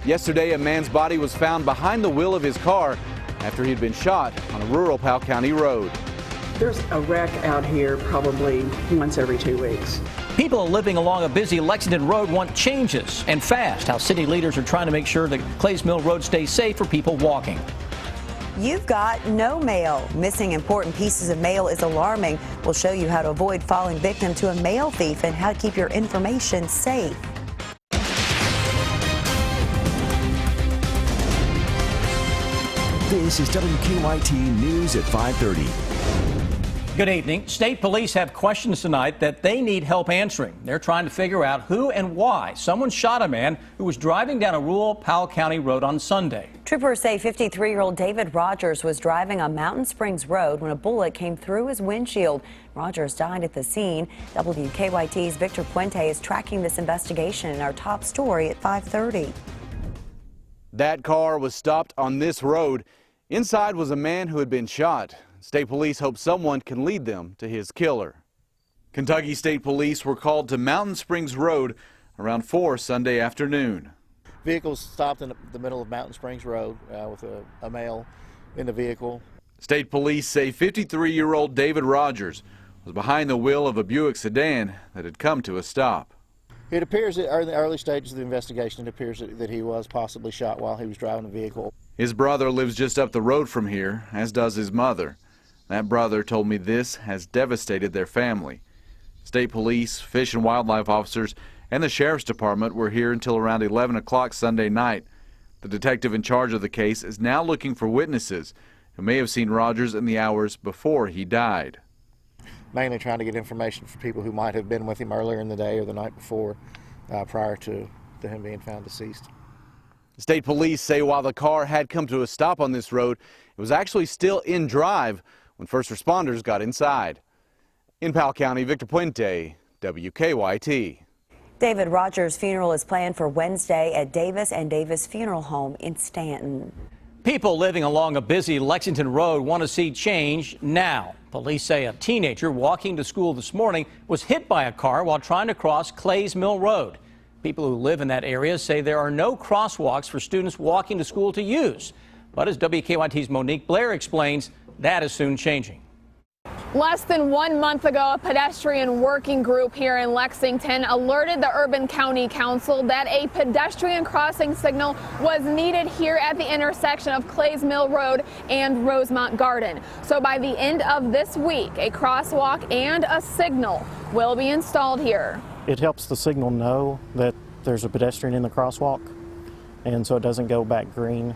Yesterday, a man's body was found behind the wheel of his car after he'd been shot on a rural Powell County road. There's a wreck out here probably once every 2 weeks. People living along a busy Lexington road want changes, and fast. How city leaders are trying to make sure that Clays Mill Road stays safe for people walking. You've got no mail. Missing important pieces of mail is alarming. We'll show you how to avoid falling victim to a mail thief and how to keep your information safe. This is WKYT News at 5:30. Good evening. State police have questions tonight that they need help answering. They're trying to figure out who and why someone shot a man who was driving down a rural Powell County road on Sunday. Troopers say 53-year-old David Rogers was driving on Mountain Springs Road when a bullet came through his windshield. Rogers died at the scene. WKYT's Victor Puente is tracking this investigation in our top story at 5:30. That car was stopped on this road. Inside was a man who had been shot. State police hope someone can lead them to his killer. Kentucky State Police were called to Mountain Springs Road around 4 Sunday afternoon. Vehicles stopped in the middle of Mountain Springs Road with a male in the vehicle. State Police say 53-year-old David Rogers was behind the wheel of a Buick sedan that had come to a stop. It appears that in the early stages of the investigation, it appears that he was possibly shot while he was driving the vehicle. His brother lives just up the road from here, as does his mother. That brother told me this has devastated their family. State Police, Fish and Wildlife officers, and the Sheriff's Department were here until around 11 o'clock Sunday night. The detective in charge of the case is now looking for witnesses who may have seen Rogers in the hours before he died. Mainly trying to get information from people who might have been with him earlier in the day or the night before, prior to him being found deceased. State Police say while the car had come to a stop on this road, it was actually still in drive when first responders got inside. In Powell County, Victor Puente, WKYT. David Rogers' funeral is planned for Wednesday at Davis and Davis Funeral Home in Stanton. People living along a busy Lexington road want to see change now. Police say a teenager walking to school this morning was hit by a car while trying to cross Clays Mill Road. People who live in that area say there are no crosswalks for students walking to school to use. But as WKYT's Monique Blair explains, that is soon changing. Less than 1 month ago, a pedestrian working group here in Lexington alerted the Urban County Council that a pedestrian crossing signal was needed here at the intersection of Clays Mill Road and Rosemont Garden. So by the end of this week, a crosswalk and a signal will be installed here. It helps the signal know that there's a pedestrian in the crosswalk, and so it doesn't go back green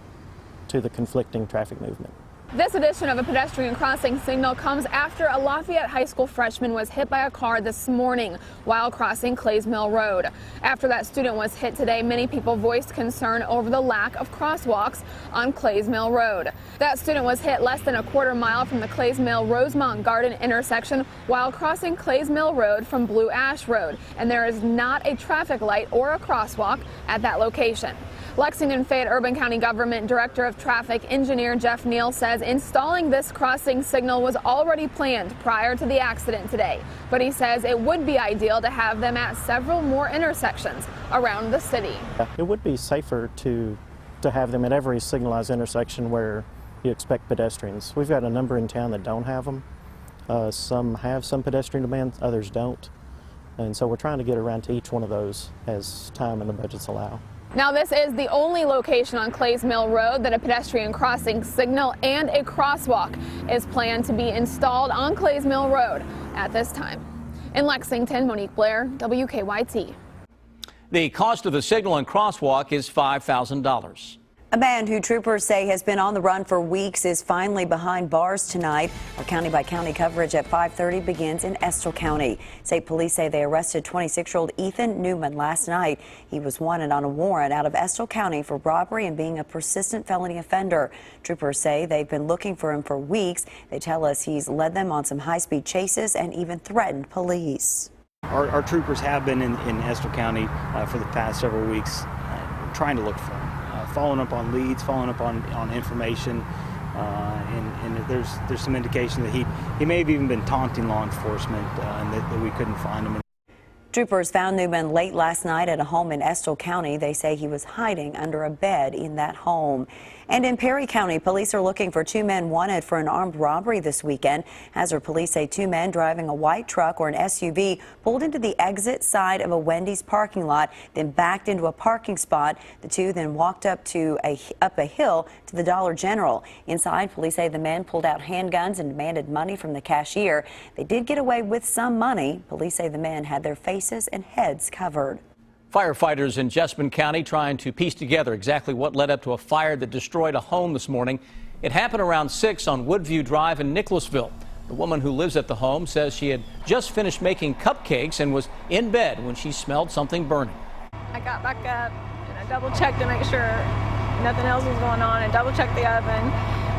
to the conflicting traffic movement. This edition of a pedestrian crossing signal comes after a Lafayette High School freshman was hit by a car this morning while crossing Clays Mill Road. After that student was hit today, many people voiced concern over the lack of crosswalks on Clays Mill Road. That student was hit less than a quarter mile from the Clays Mill Rosemont Garden intersection while crossing Clays Mill Road from Blue Ash Road, and there is not a traffic light or a crosswalk at that location. Lexington Fayette Urban County Government Director of Traffic Engineer Jeff Neal says installing this crossing signal was already planned prior to the accident today, but he says it would be ideal to have them at several more intersections around the city. It would be safer to have them at every signalized intersection where you expect pedestrians. We've got a number in town that don't have them. Some have some pedestrian demand, others don't. And so we're trying to get around to each one of those as time and the budgets allow. Now, this is the only location on Clays Mill Road that a pedestrian crossing signal and a crosswalk is planned to be installed on Clays Mill Road at this time. In Lexington, Monique Blair, WKYT. The cost of the signal and crosswalk is $5,000. A man who troopers say has been on the run for weeks is finally behind bars tonight. Our county-by-county coverage at 5:30 begins in Estill County. State police say they arrested 26-year-old Ethan Newman last night. He was wanted on a warrant out of Estill County for robbery and being a persistent felony offender. Troopers say they've been looking for him for weeks. They tell us he's led them on some high-speed chases and even threatened police. Our troopers have been in Estill County for the past several weeks trying to look for him. Following up on leads, following up on information, and there's some indication that he may have even been taunting law enforcement and that we couldn't find him. Troopers found Newman late last night at a home in Estill County. They say he was hiding under a bed in that home. And in Perry County, police are looking for 2 men wanted for an armed robbery this weekend. Hazard police say 2 men driving a white truck or an SUV pulled into the exit side of a Wendy's parking lot, then backed into a parking spot. The 2 then walked up a hill to the Dollar General. Inside, police say the men pulled out handguns and demanded money from the cashier. They did get away with some money. Police say the men had their faces and heads covered. Firefighters in Jessamine County trying to piece together exactly what led up to a fire that destroyed a home this morning. It happened around 6 on Woodview Drive in Nicholasville. The woman who lives at the home says she had just finished making cupcakes and was in bed when she smelled something burning. I got back up and I double checked to make sure nothing else was going on and double checked the oven.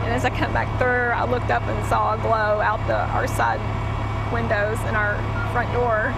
And as I come back through, I looked up and saw a glow out our side windows and our front door.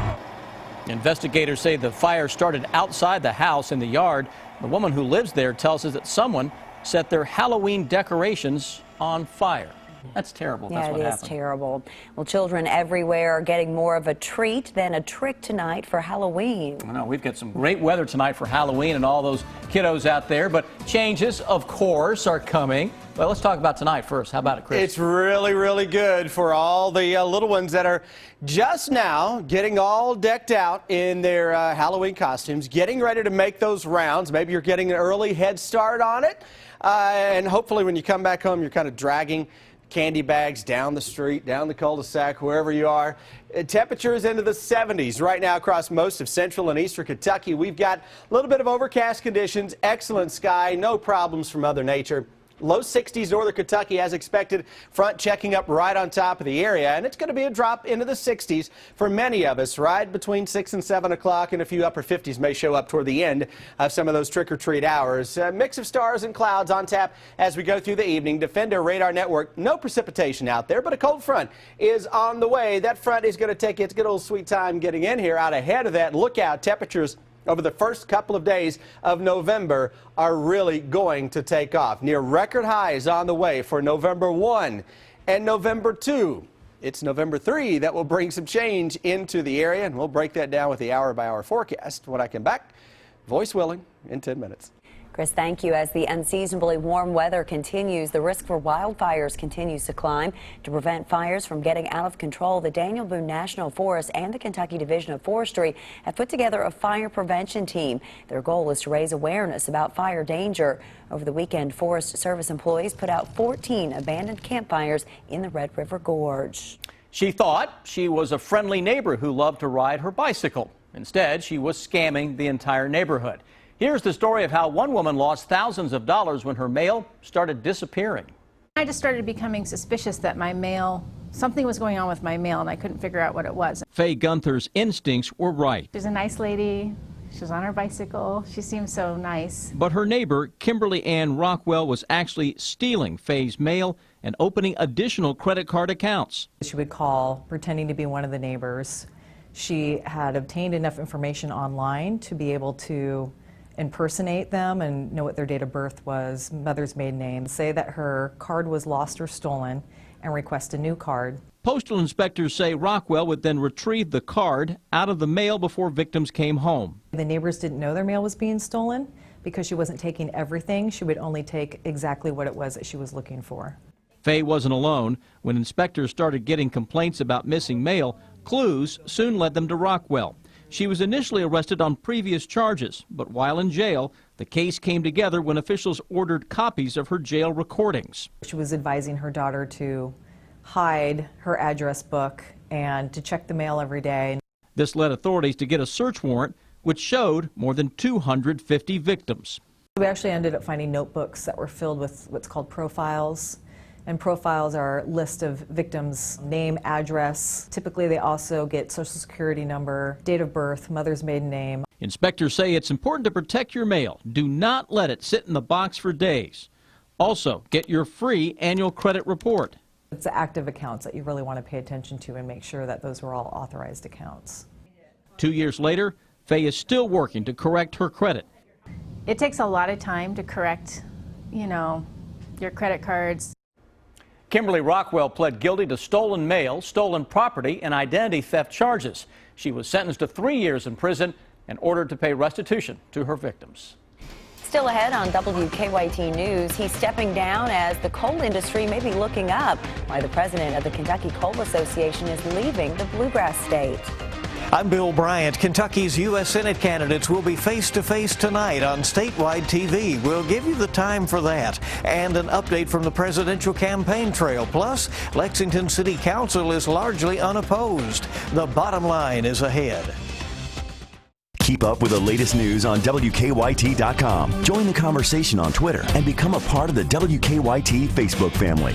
Investigators say the fire started outside the house in the yard. The woman who lives there tells us that someone set their Halloween decorations on fire. That's terrible. Yeah, That's what it is happened. terrible. Well, children everywhere are getting more of a treat than a trick tonight for Halloween. I know we've got some great weather tonight for Halloween and all those kiddos out there, but changes, of course, are coming. Well, let's talk about tonight first. How about it, Chris? It's really, really good for all the little ones that are just now getting all decked out in their Halloween costumes, getting ready to make those rounds. Maybe you're getting an early head start on it, and hopefully when you come back home, you're kind of dragging candy bags down the street, down the cul-de-sac, wherever you are. Temperatures into the 70s right now across most of central and eastern Kentucky. We've got a little bit of overcast conditions, excellent sky, no problems from Mother Nature. Low 60s northern Kentucky as expected. Front checking up right on top of the area, and it's going to be a drop into the 60s for many of us, right between 6 and 7 o'clock, and a few upper 50s may show up toward the end of some of those trick-or-treat hours. A mix of stars and clouds on tap as we go through the evening. Defender radar network, no precipitation out there, but a cold front is on the way. That front is going to take its good old sweet time getting in here. Out ahead of that, look out, temperatures over the first couple of days of November are really going to take off. Near record highs on the way for November 1 and November 2. It's November 3 that will bring some change into the area, and we'll break that down with the hour-by-hour forecast when I come back, voice willing, in 10 minutes. Chris, thank you. As the unseasonably warm weather continues, the risk for wildfires continues to climb. To prevent fires from getting out of control, the Daniel Boone National Forest and the Kentucky Division of Forestry have put together a fire prevention team. Their goal is to raise awareness about fire danger. Over the weekend, Forest Service employees put out 14 abandoned campfires in the Red River Gorge. She thought she was a friendly neighbor who loved to ride her bicycle. Instead, she was scamming the entire neighborhood. Here's the story of how one woman lost thousands of dollars when her mail started disappearing. I just started becoming suspicious that my mail, something was going on with my mail, and I couldn't figure out what it was. Faye Gunther's instincts were right. She's a nice lady. She was on her bicycle. She seemed so nice. But her neighbor, Kimberly Ann Rockwell, was actually stealing Faye's mail and opening additional credit card accounts. She would call pretending to be one of the neighbors. She had obtained enough information online to be able to impersonate them and know what their date of birth was, mother's maiden name, say that her card was lost or stolen, and request a new card. Postal inspectors say Rockwell would then retrieve the card out of the mail before victims came home. The neighbors didn't know their mail was being stolen because she wasn't taking everything. She would only take exactly what it was that she was looking for. Faye wasn't alone. When inspectors started getting complaints about missing mail, clues soon led them to Rockwell. She was initially arrested on previous charges, but while in jail, the case came together when officials ordered copies of her jail recordings. She was advising her daughter to hide her address book and to check the mail every day. This led authorities to get a search warrant, which showed more than 250 victims. We actually ended up finding notebooks that were filled with what's called profiles. And profiles are a list of victims' name, address. Typically, they also get social security number, date of birth, mother's maiden name. Inspectors say it's important to protect your mail. Do not let it sit in the box for days. Also, get your free annual credit report. It's the active accounts that you really want to pay attention to and make sure that those are all authorized accounts. 2 years later, Faye is still working to correct her credit. It takes a lot of time to correct, your credit cards. Kimberly Rockwell pled guilty to stolen mail, stolen property, and identity theft charges. She was sentenced to 3 years in prison and ordered to pay restitution to her victims. Still ahead on WKYT News, he's stepping down as the coal industry may be looking up. Why the president of the Kentucky Coal Association is leaving the bluegrass state. I'm Bill Bryant. Kentucky's U.S. Senate candidates will be face-to-face tonight on statewide TV. We'll give you the time for that and an update from the presidential campaign trail. Plus, Lexington City Council is largely unopposed. The bottom line is ahead. Keep up with the latest news on WKYT.com. Join the conversation on Twitter and become a part of the WKYT Facebook family.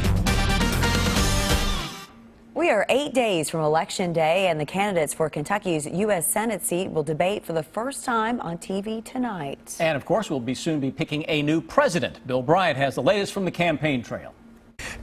We are 8 days from Election Day, and the candidates for Kentucky's U.S. Senate seat will debate for the first time on TV tonight. And, of course, we'll soon be picking a new president. Bill Bryant has the latest from the campaign trail.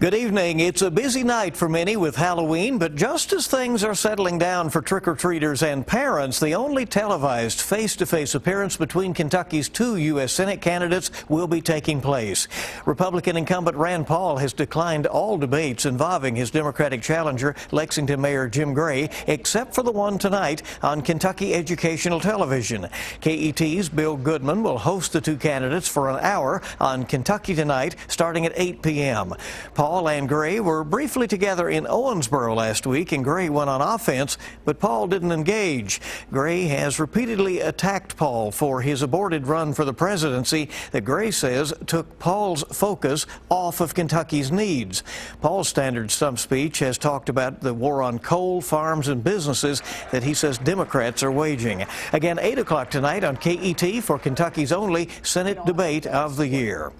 Good evening. It's a busy night for many with Halloween, but just as things are settling down for trick-or-treaters and parents, the only televised face-to-face appearance between Kentucky's two U.S. Senate candidates will be taking place. Republican incumbent Rand Paul has declined all debates involving his Democratic challenger, Lexington Mayor Jim Gray, except for the one tonight on Kentucky Educational Television. KET's Bill Goodman will host the two candidates for an hour on Kentucky Tonight, starting at 8 p.m. Paul and Gray were briefly together in Owensboro last week, and Gray went on offense, but Paul didn't engage. Gray has repeatedly attacked Paul for his aborted run for the presidency that Gray says took Paul's focus off of Kentucky's needs. Paul's standard stump speech has talked about the war on coal, farms, and businesses that he says Democrats are waging. Again, 8 o'clock tonight on KET for Kentucky's only Senate debate of the year.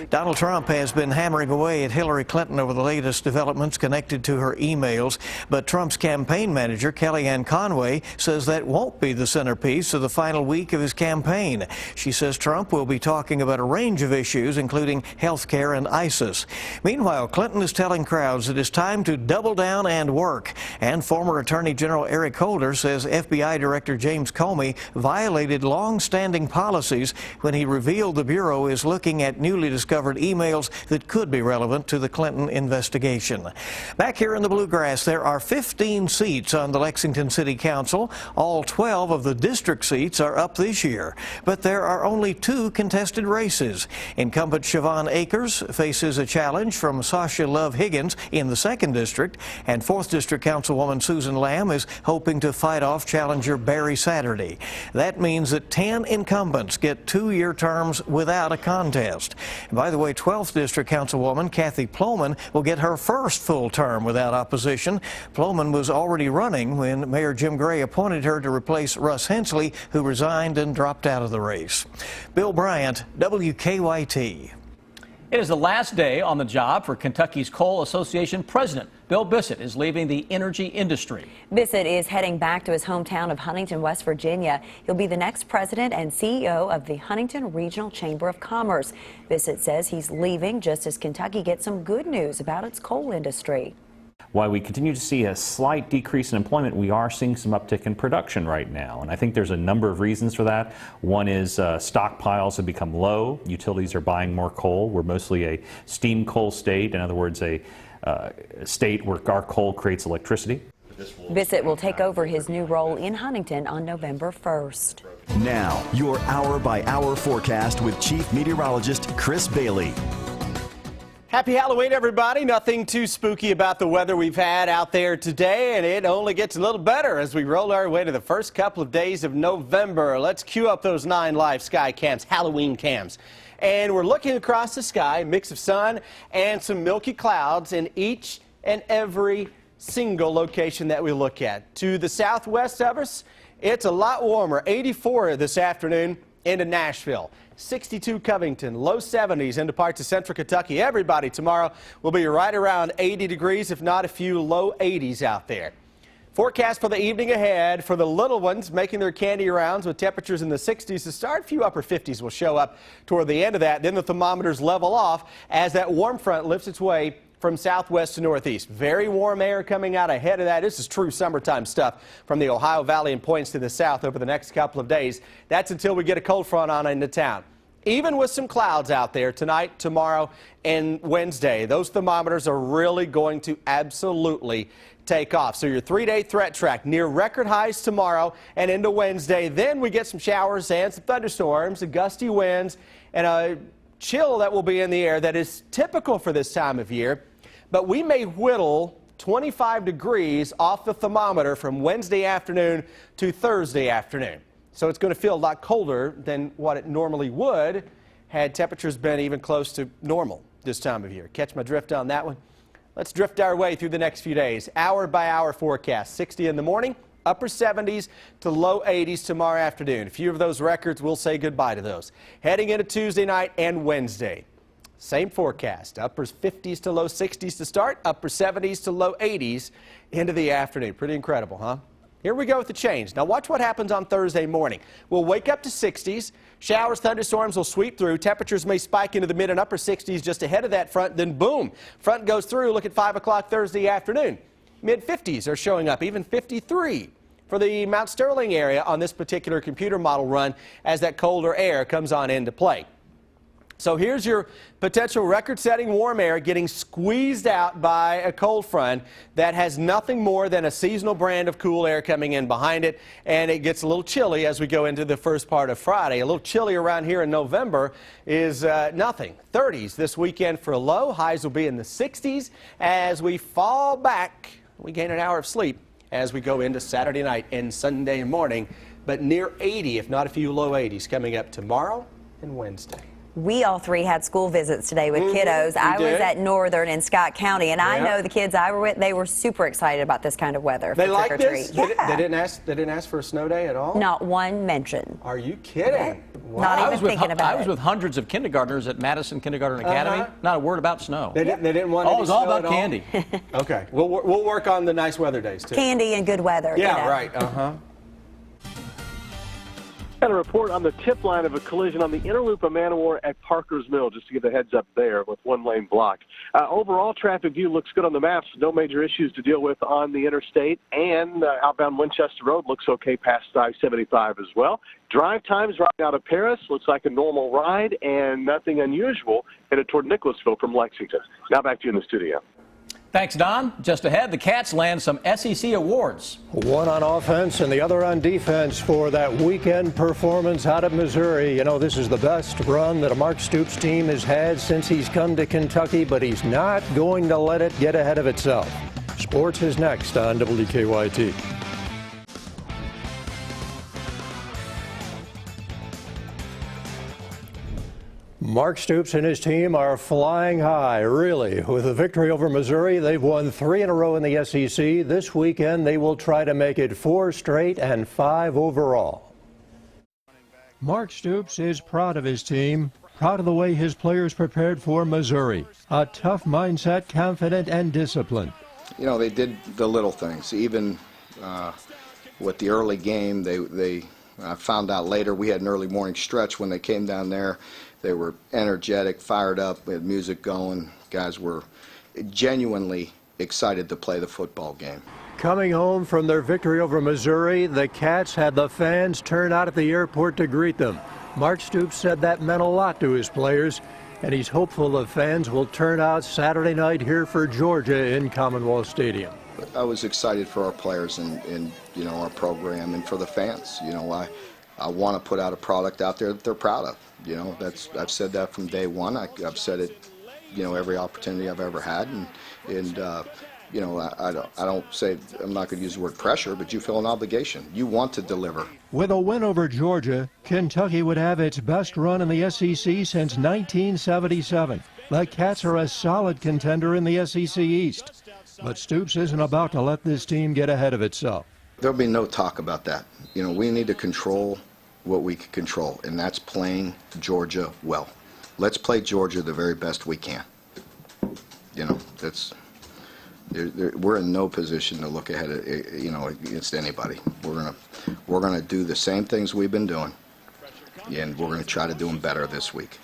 Donald Trump has been hammering away at Hillary Clinton over the latest developments connected to her emails, but Trump's campaign manager, Kellyanne Conway, says that won't be the centerpiece of the final week of his campaign. She says Trump will be talking about a range of issues, including health care and ISIS. Meanwhile, Clinton is telling crowds it is time to double down and work. And former Attorney General Eric Holder says FBI Director James Comey violated long-standing policies when he revealed the Bureau is looking at newly discovered emails that could be relevant to the Clinton investigation. Back here in the Bluegrass, there are 15 seats on the Lexington City Council. All 12 of the district seats are up this year, but there are only 2 contested races. Incumbent Siobhan Akers faces a challenge from Sasha Love Higgins in the 2nd District, and 4th District Councilwoman Susan Lamb is hoping to fight off challenger Barry Saturday. That means that 10 incumbents get 2-year terms without a contest. And by the way, 12th District Councilwoman Kathy Ploman will get her first full term without opposition. Ploman was already running when Mayor Jim Gray appointed her to replace Russ Hensley, who resigned and dropped out of the race. Bill Bryant, WKYT. It is the last day on the job for Kentucky's Coal Association president. Bill Bissett is leaving the energy industry. Bissett is heading back to his hometown of Huntington, West Virginia. He'll be the next president and CEO of the Huntington Regional Chamber of Commerce. Bissett says he's leaving just as Kentucky gets some good news about its coal industry. While we continue to see a slight decrease in employment, we are seeing some uptick in production right now. And I think there's a number of reasons for that. One is stockpiles have become low. Utilities are buying more coal. We're mostly a steam coal state. In other words, a state where our coal creates electricity. Bissett will take over his new role in Huntington on November 1st. Now, your hour-by-hour forecast with Chief Meteorologist Chris Bailey. Happy Halloween, everybody. Nothing too spooky about the weather we've had out there today, and it only gets a little better as we roll our way to the first couple of days of November. Let's cue up those 9 live sky cams, Halloween cams. And we're looking across the sky, a mix of sun and some milky clouds in each and every single location that we look at. To the southwest of us, it's a lot warmer, 84 this afternoon into Nashville. 62 Covington, low 70s into parts of central Kentucky. Everybody tomorrow will be right around 80 degrees, if not a few low 80s out there. Forecast for the evening ahead for the little ones making their candy rounds with temperatures in the 60s to start. A few upper 50s will show up toward the end of that. Then the thermometers level off as that warm front lifts its way from southwest to northeast. Very warm air coming out ahead of that. This is true summertime stuff from the Ohio Valley and points to the south over the next couple of days. That's until we get a cold front on into town. even with some clouds out there tonight, tomorrow, and Wednesday. Those thermometers are really going to absolutely take off. So your 3-day threat track near record highs tomorrow and into Wednesday. Then we get some showers and some thunderstorms and gusty winds and a chill that will be in the air that is typical for this time of year. But we may whittle 25 degrees off the thermometer from Wednesday afternoon to Thursday afternoon. So it's going to feel a lot colder than what it normally would had temperatures been even close to normal this time of year. Catch my drift on that one? Let's drift our way through the next few days. Hour by hour forecast. 60 in the morning, upper 70s to low 80s tomorrow afternoon. A few of those records, we'll say goodbye to those. Heading into Tuesday night and Wednesday. Same forecast. Upper 50s to low 60s to start, upper 70s to low 80s into the afternoon. Pretty incredible, huh? Here we go with the change. Now watch what happens on Thursday morning. We'll wake up to 60s. Showers, thunderstorms will sweep through. Temperatures may spike into the mid and upper 60s just ahead of that front. Then boom, front goes through. Look at 5 o'clock Thursday afternoon. Mid 50s are showing up, even 53 for the Mount Sterling area on this particular computer model run as that colder air comes on into play. So here's your potential record-setting warm air getting squeezed out by a cold front that has nothing more than a seasonal brand of cool air coming in behind it, and it gets a little chilly as we go into the first part of Friday. A little chilly around here in November is nothing. 30s this weekend for a low. Highs will be in the 60s as we fall back. We gain an hour of sleep as we go into Saturday night and Sunday morning, but near 80, if not a few low 80s, coming up tomorrow and Wednesday. We all three had school visits today with kiddos. I was at Northern in Scott County, and I know the kids I were with, they were super excited about this kind of weather. They like this? They didn't ask for a snow day at all? Not one mention. Are you kidding? Wow. Not even thinking about it. I was with hundreds of kindergartners at Madison Kindergarten Academy. Not a word about snow. They didn't want any it was all snow about candy. Okay. We'll work on the nice weather days, too. Candy and good weather. Yeah, you know. right. Uh-huh. Got a report on the tip line of a collision on the inner loop of Manowar at Parker's Mill, just to give a heads up there with one lane block. Overall, traffic view looks good on the maps. No major issues to deal with on the interstate, and outbound Winchester Road looks okay past I-75 as well. Drive times right out of Paris looks like a normal ride and nothing unusual headed toward Nicholasville from Lexington. Now back to you in the studio. Thanks, Don. Just ahead, the Cats land some SEC awards. One on offense and the other on defense for that weekend performance out of Missouri. You know, this is the best run that a Mark Stoops team has had since he's come to Kentucky, but he's not going to let it get ahead of itself. Sports is next on WKYT. Mark Stoops and his team are flying high, really. With a victory over Missouri, they've won 3 in a row in the SEC. This weekend, they will try to make it 4 straight and 5 overall. Mark Stoops is proud of his team, proud of the way his players prepared for Missouri. A tough mindset, confident and disciplined. You know, they did the little things. Even with the early game, I found out later we had an early morning stretch when they came down there. They were energetic, fired up, we had music going. Guys were genuinely excited to play the football game. Coming home from their victory over Missouri, the Cats had the fans turn out at the airport to greet them. Mark Stoops said that meant a lot to his players, and he's hopeful the fans will turn out Saturday night here for Georgia in Commonwealth Stadium. I was excited for our players and you know, our program and for the fans. You know, I want to put out a product out there that they're proud of. You know, I've said that from day one. I've said it, you know, every opportunity I've ever had, and you know, I don't say, I'm not going to use the word pressure, but you feel an obligation. You want to deliver. With a win over Georgia, Kentucky would have its best run in the SEC since 1977. The Cats are a solid contender in the SEC East, but Stoops isn't about to let this team get ahead of itself. There'll be no talk about that. You know, we need to control what we can control, and that's playing Georgia well. Let's play Georgia the very best we can. You know, we're in no position to look ahead, you know, against anybody. We're gonna do the same things we've been doing, and we're gonna try to do them better this week.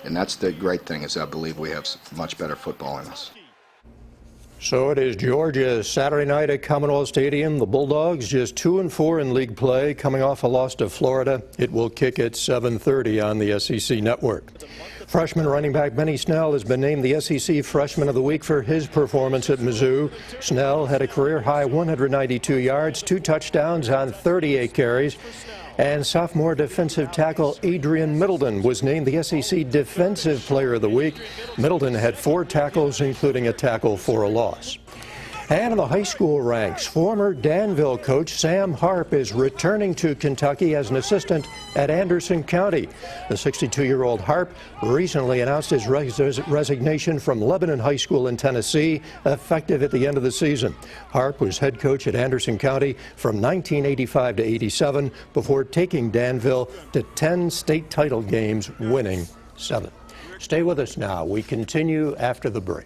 And that's the great thing, is I believe we have much better football in us. So it is Georgia Saturday night at Commonwealth Stadium. The Bulldogs just 2-4 in league play, coming off a loss to Florida. It will kick at 7:30 on the SEC network. Freshman running back Benny Snell has been named the SEC Freshman of the Week for his performance at Mizzou. Snell had a career-high 192 yards, 2 touchdowns on 38 carries. And sophomore defensive tackle Adrian Middleton was named the SEC Defensive Player of the Week. Middleton had 4 tackles, including a tackle for a loss. And in the high school ranks, former Danville coach Sam Harp is returning to Kentucky as an assistant at Anderson County. The 62-year-old Harp recently announced his resignation from Lebanon High School in Tennessee, effective at the end of the season. Harp was head coach at Anderson County from 1985 to 87 before taking Danville to 10 state title games, winning 7. Stay with us now. We continue after the break.